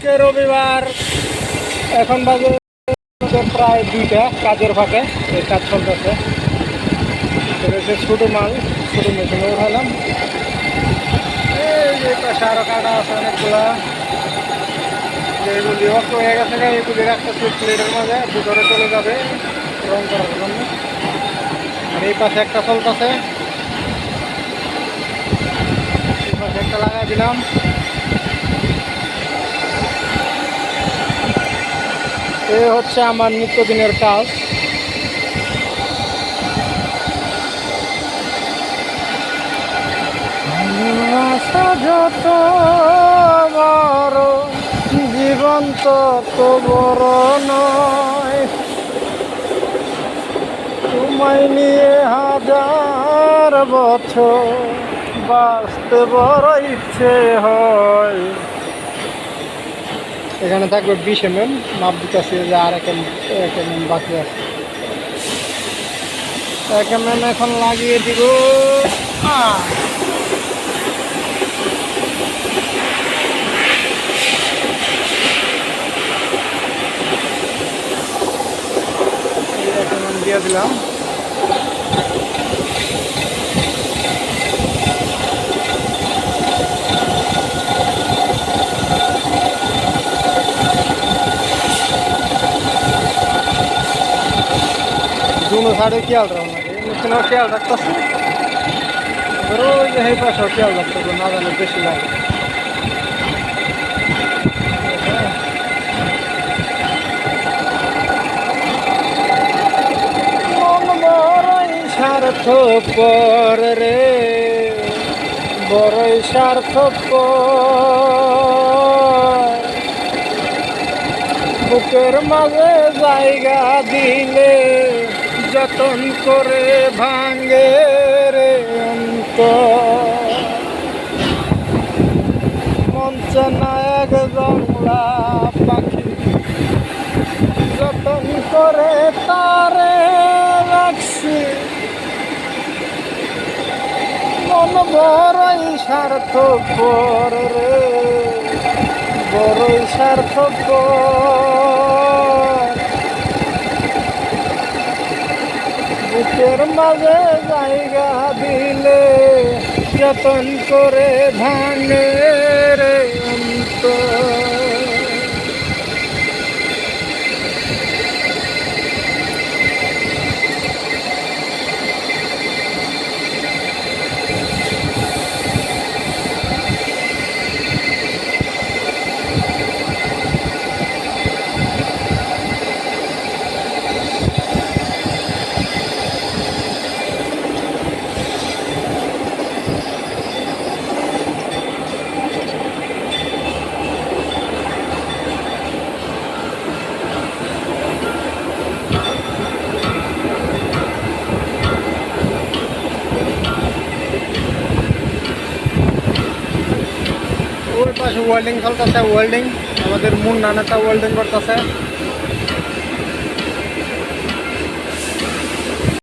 আজকে রবিবার, এখন বাজে প্রায় 2টা। কাজের ফাঁকে এই কাজ চলতেছে। ছোটো মাল, ছোটো মেশিনে উঠালাম। এই যে পাশে আরো কাটা আছে অনেকগুলা, যেগুলি অক্ট হয়ে গেছে, এইগুলি রাখতেছে প্লেটের মাঝে, ভিতরে চলে যাবে রং করার জন্য। আর এই পাশে একটা চলতেছে, এই পাশে একটা লাগাই দিলাম। এ হচ্ছে আমার নিত্যদিনের কাজ। যত বড় জীবন তত বড় নয়, তোমায় নিয়ে 1000 বছর বাঁচতে বড় ইচ্ছে হয়। এখানে থাকবে 20 mm, মাপ দিতেছি যে আর 1 mm বাকি আছে। 1 mm এখন লাগিয়ে দিব। দিয়ে দিলাম। দুনো সাইডে খেয়াল রাখো না, মেশিনেও খেয়াল রাখতেছি, ধরো ওই যে এই পাশেও খেয়াল রাখতে হবে, না জানে বেশি লাগে। মন বড়ই স্বার্থপর রে, বড়ই স্বার্থপর, বুকের মাঝে জায়গা দিলে যতন করে ভাঙে রে অন্তর। মঞ্চে নায়ক জংলা পাখি, যতন করে তারে রাখছি। মন বড়ই স্বার্থপর রে, বড়ই স্বার্থপর, বুকের মাঝে জায়গা দিলে যতন করে ভাঙে রে অন্তর। ওই পাশে ওয়েল্ডিং চলতেছে, ওয়েল্ডিং আমাদের মুন্না নেতা ওয়েল্ডিং করতেছে।